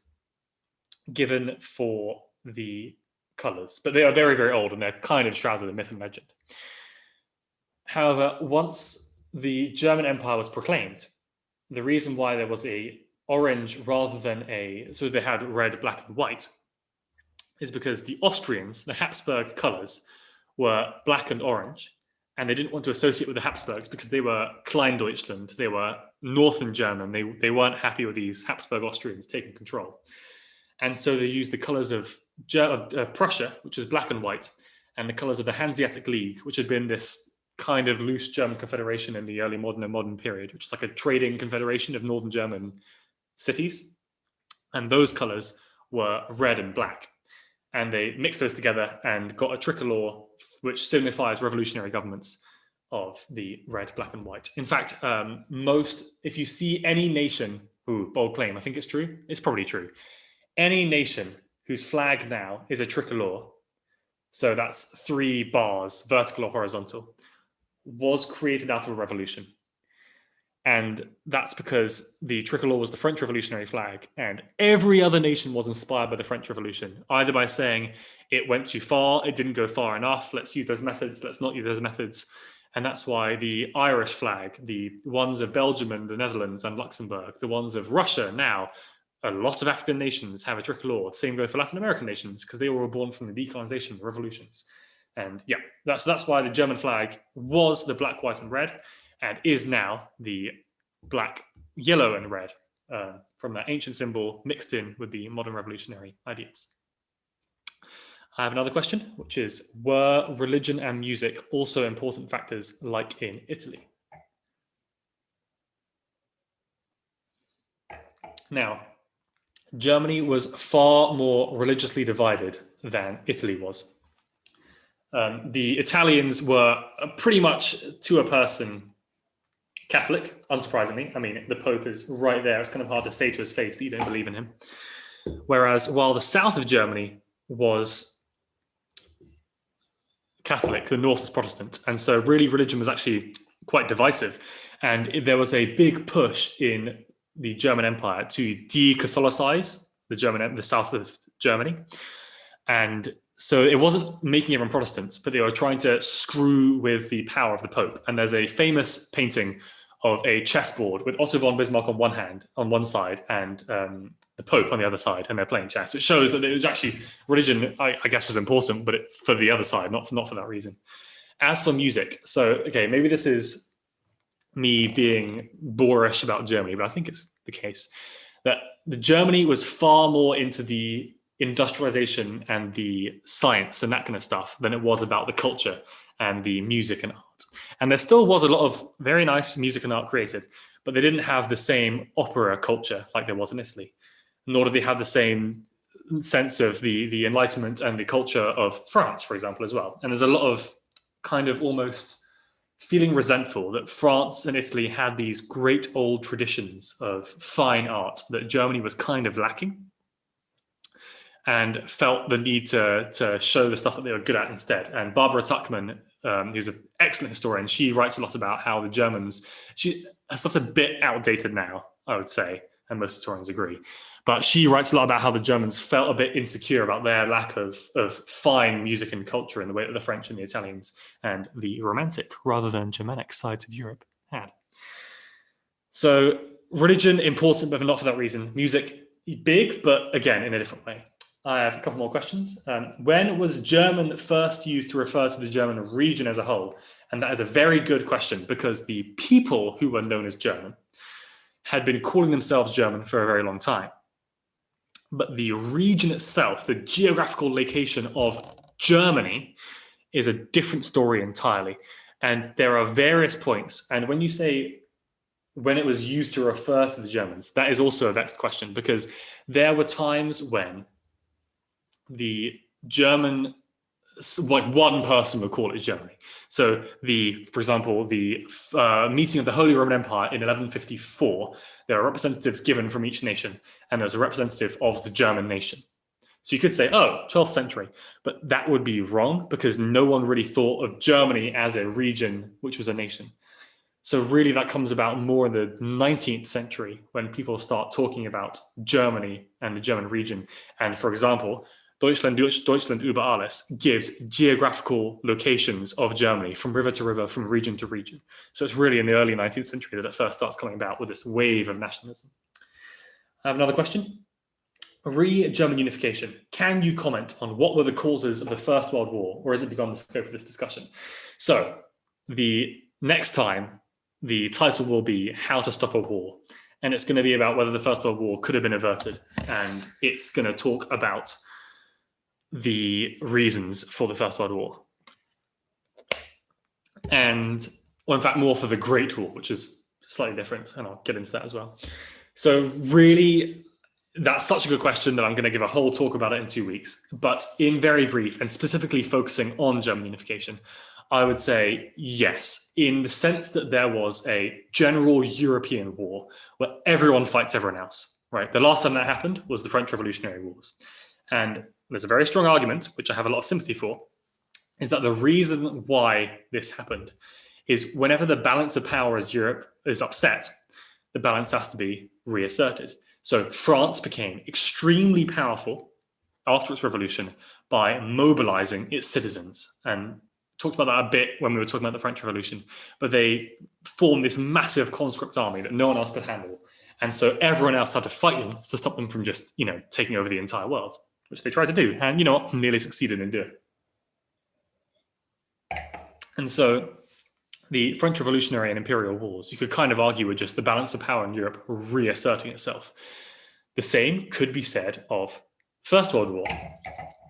given for the colors, but they are very, very old and they're kind of shrouded in myth and legend. However, once the German Empire was proclaimed, the reason why there was a orange rather than so they had red, black, and white, is because the Austrians, the Habsburg colors, were black and orange, and they didn't want to associate with the Habsburgs because they were Kleindeutschland. They were northern German. They weren't happy with these Habsburg Austrians taking control. And so they used the colors of Prussia, which is black and white, and the colors of the Hanseatic League, which had been this kind of loose German confederation in the early modern and modern period, which is like a trading confederation of northern German cities. And those colors were red and black. And they mixed those together and got a tricolor, which signifies revolutionary governments of the red, black, and white. In fact, if you see any nation, bold claim, I think it's true, it's probably true. Any nation whose flag now is a tricolor, so that's 3 bars, vertical or horizontal, was created out of a revolution. And that's because the tricolor was the French revolutionary flag, and every other nation was inspired by the French Revolution, either by saying it went too far, it didn't go far enough, let's use those methods, let's not use those methods. And that's why the Irish flag, the ones of Belgium and the Netherlands and Luxembourg, the ones of Russia now, a lot of African nations have a tricolor. Same goes for Latin American nations, because they were born from the decolonization revolutions. And yeah, that's why the German flag was the black, white, and red, and is now the black, yellow, and red, from that ancient symbol mixed in with the modern revolutionary ideas. I have another question, which is, were religion and music also important factors like in Italy? Now, Germany was far more religiously divided than Italy was. The Italians were pretty much, to a person, Catholic, unsurprisingly. I mean, the Pope is right there. It's kind of hard to say to his face that you don't believe in him. Whereas while the south of Germany was Catholic, the north was Protestant. And so really religion was actually quite divisive. And there was a big push in the German Empire to de-Catholicize the south of Germany. And so it wasn't making everyone Protestants, but they were trying to screw with the power of the Pope. And there's a famous painting of a chessboard with Otto von Bismarck on one side, and the Pope on the other side, and they're playing chess, which shows that it was actually religion, I guess, was important, but for the other side, not for that reason. As for music, so, okay, maybe this is me being boorish about Germany, but I think it's the case that Germany was far more into the industrialization and the science and that kind of stuff than it was about the culture and the music and art. And there still was a lot of very nice music and art created, but they didn't have the same opera culture like there was in Italy, nor did they have the same sense of the Enlightenment and the culture of France, for example, as well. And there's a lot of kind of almost feeling resentful that France and Italy had these great old traditions of fine art that Germany was kind of lacking, and felt the need to show the stuff that they were good at instead. And Barbara Tuchman, who's an excellent historian, she writes a lot about how the Germans, her stuff's a bit outdated now, I would say, and most historians agree. But she writes a lot about how the Germans felt a bit insecure about their lack of fine music and culture in the way that the French and the Italians and the Romantic, rather than Germanic sides of Europe had. So religion, important, but not for that reason. Music, big, but again, in a different way. I have a couple more questions. When was German first used to refer to the German region as a whole? And that is a very good question, because the people who were known as German had been calling themselves German for a very long time. But the region itself, the geographical location of Germany, is a different story entirely. And there are various points. And when you say when it was used to refer to the Germans, that is also a vexed question, because there were times when the German, like one person would call it Germany. So for example, the meeting of the Holy Roman Empire in 1154, there are representatives given from each nation, and there's a representative of the German nation. So you could say, oh, 12th century, but that would be wrong, because no one really thought of Germany as a region, which was a nation. So really that comes about more in the 19th century, when people start talking about Germany and the German region. And for example, Deutschland über alles gives geographical locations of Germany from river to river, from region to region. So it's really in the early 19th century that it first starts coming about with this wave of nationalism. I have another question. Re-German unification. Can you comment on what were the causes of the First World War, or has it beyond the scope of this discussion? So the next time, the title will be How to Stop a War. And it's going to be about whether the First World War could have been averted. And it's going to talk about the reasons for the First World War. And, or in fact, more for the Great War, which is slightly different. And I'll get into that as well. So really, that's such a good question that I'm going to give a whole talk about it in 2 weeks. But in very brief, and specifically focusing on German unification, I would say yes, in the sense that there was a general European war where everyone fights everyone else, right? The last time that happened was the French Revolutionary Wars. And there's a very strong argument, which I have a lot of sympathy for, is that the reason why this happened is whenever the balance of power as Europe is upset, the balance has to be reasserted. So France became extremely powerful after its revolution by mobilizing its citizens, and talked about that a bit when we were talking about the French Revolution, but they formed this massive conscript army that no one else could handle. And so everyone else had to fight them to stop them from just, taking over the entire world, which they tried to do. And you know what? Nearly succeeded in doing. And so the French Revolutionary and Imperial Wars, you could kind of argue, were just the balance of power in Europe reasserting itself. The same could be said of First World War.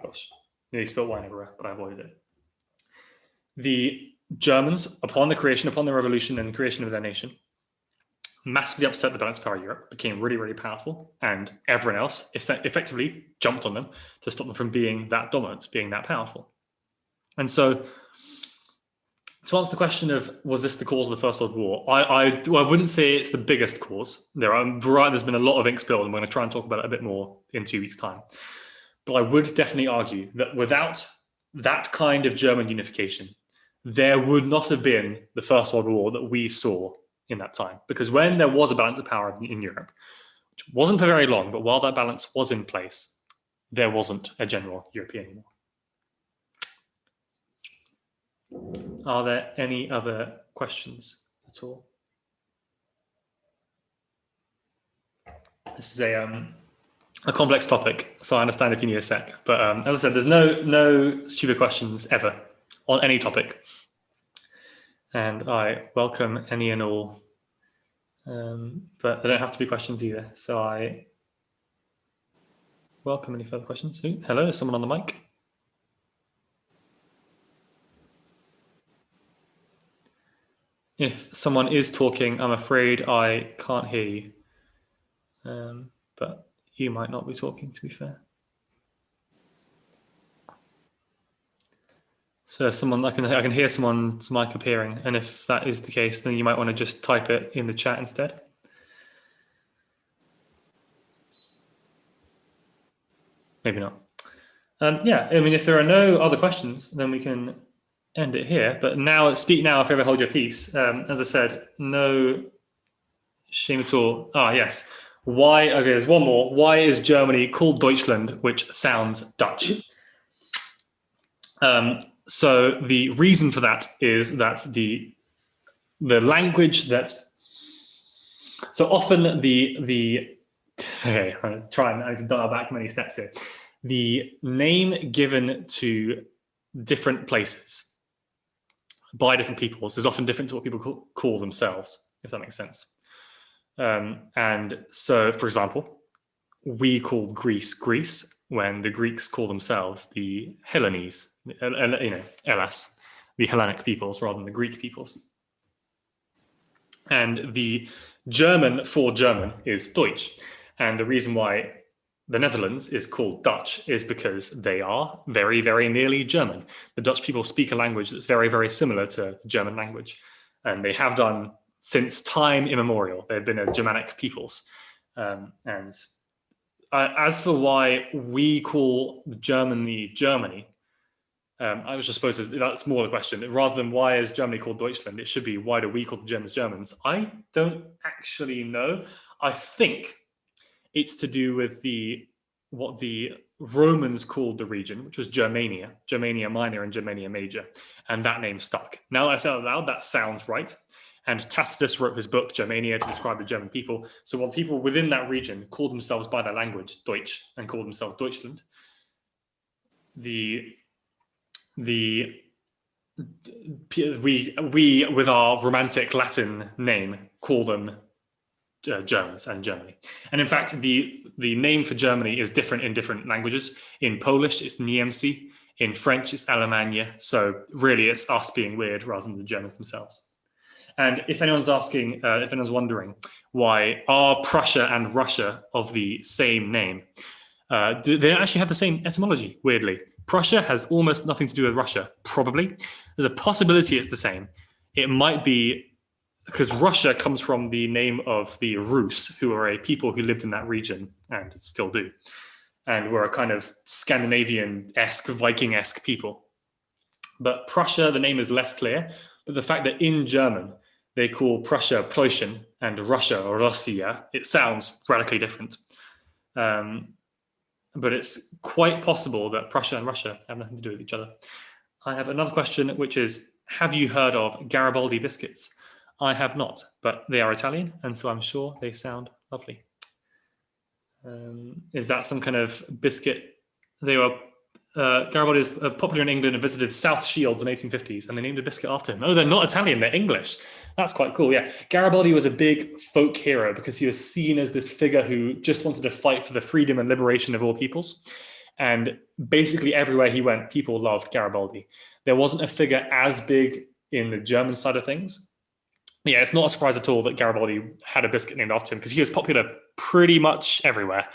Gosh, nearly spilled wine everywhere, but I avoided it. The Germans, upon the revolution and creation of their nation, massively upset the balance of power in Europe, became really, really powerful, and everyone else effectively jumped on them to stop them from being that dominant, being that powerful. And so, to answer the question of was this the cause of the First World War, I wouldn't say it's the biggest cause. There's been a lot of ink spilled, and we're going to try and talk about it a bit more in 2 weeks' time. But I would definitely argue that without that kind of German unification, there would not have been the First World War that we saw in that time. Because when there was a balance of power in Europe, which wasn't for very long, but while that balance was in place, there wasn't a general European war. Are there any other questions at all? This is a complex topic, so I understand if you need a sec. But as I said, there's no stupid questions ever on any topic. And I welcome any and all, but they don't have to be questions either. So I welcome any further questions. Ooh, hello, is someone on the mic? If someone is talking, I'm afraid I can't hear you. But you might not be talking, to be fair. So someone, I can hear someone's mic appearing, and if that is the case, then you might want to just type it in the chat instead. Maybe not. Yeah, I mean, if there are no other questions, then we can end it here. But now, speak now if you ever hold your peace. As I said, no shame at all. Ah, yes. Why? Okay, there's one more. Why is Germany called Deutschland, which sounds Dutch? So the reason for that is that the language that so often okay, I'm trying to dial back many steps here. The name given to different places by different peoples is often different to what people call themselves, if that makes sense. And so, for example, we call Greece Greece when the Greeks call themselves the Hellenes, Hellas, the Hellenic peoples rather than the Greek peoples. And the German for German is Deutsch. And the reason why the Netherlands is called Dutch is because they are very, very nearly German. The Dutch people speak a language that's very, very similar to the German language. And they have done since time immemorial. They've been a Germanic peoples. As for why we call Germany Germany, I was just supposed to, that's more the question. Rather than why is Germany called Deutschland, it should be why do we call the Germans Germans? I don't actually know. I think it's to do with what the Romans called the region, which was Germania, Germania Minor and Germania Major, and that name stuck. Now that I say it out loud, that sounds right. And Tacitus wrote his book, Germania, to describe the German people. So while people within that region called themselves by their language, Deutsch, and called themselves Deutschland, the we with our romantic Latin name call them Germans and Germany. And in fact, the name for Germany is different in different languages. In Polish, it's Niemcy. In French, it's Allemagne. So really, it's us being weird rather than the Germans themselves. And if anyone's asking, if anyone's wondering why are Prussia and Russia of the same name, they don't actually have the same etymology, weirdly. Prussia has almost nothing to do with Russia, probably. There's a possibility it's the same. It might be because Russia comes from the name of the Rus, who are a people who lived in that region and still do, and were a kind of Scandinavian-esque, Viking-esque people. But Prussia, the name is less clear, but the fact that in German, they call Prussia Preußen and Russia Russia, it sounds radically different. But it's quite possible that Prussia and Russia have nothing to do with each other. I have another question, which is, have you heard of Garibaldi biscuits? I have not, but they are Italian, and so I'm sure they sound lovely. Is that some kind of biscuit? They were, Garibaldi is popular in England and visited South Shields in the 1850s, and they named a biscuit after him. Oh, they're not Italian, they're English. That's quite cool, yeah. Garibaldi was a big folk hero because he was seen as this figure who just wanted to fight for the freedom and liberation of all peoples. And basically everywhere he went, people loved Garibaldi. There wasn't a figure as big in the German side of things. Yeah, it's not a surprise at all that Garibaldi had a biscuit named after him because he was popular pretty much everywhere.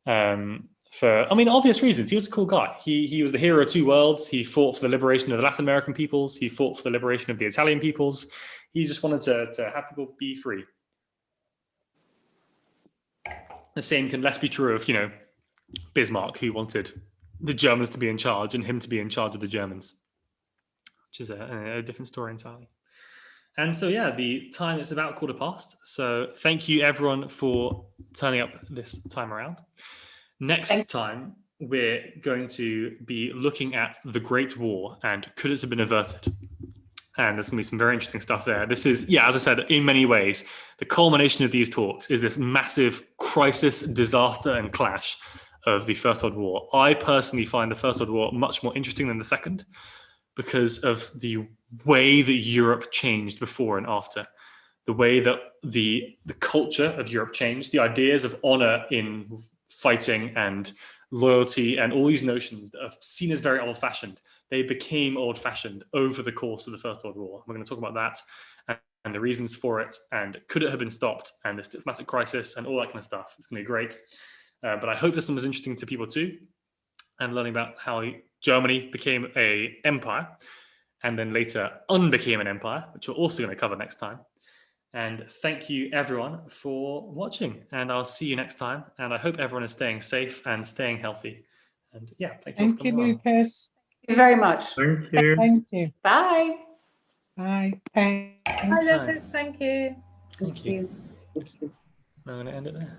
For, I mean, obvious reasons. He was a cool guy. He was the hero of two worlds. He fought for the liberation of the Latin American peoples. He fought for the liberation of the Italian peoples. He just wanted to have people be free. The same can less be true of, Bismarck, who wanted the Germans to be in charge and him to be in charge of the Germans, which is a different story entirely. And so, yeah, the time is about 15:15. So thank you, everyone, for turning up this time around. Next time, we're going to be looking at the Great War and could it have been averted? And there's going to be some very interesting stuff there. This is, yeah, as I said, in many ways, the culmination of these talks is this massive crisis, disaster, and clash of the First World War. I personally find the First World War much more interesting than the Second because of the way that Europe changed before and after, the way that the culture of Europe changed, the ideas of honor in fighting and loyalty and all these notions that are seen as very old-fashioned, they became old-fashioned over the course of the First World War. We're going to talk about that and the reasons for it and could it have been stopped and this diplomatic crisis and all that kind of stuff. It's going to be great. But I hope this one was interesting to people too, and learning about how Germany became an empire and then later unbecame an empire, which we're also going to cover next time. And thank you, everyone, for watching. And I'll see you next time. And I hope everyone is staying safe and staying healthy. And yeah, thank you. Thank you, Lucas. Thank you very much. Thank you. Thank you. Bye. Bye. Thanks. Hi, Lucas. Thank you. Thank you. I'm going to end it there.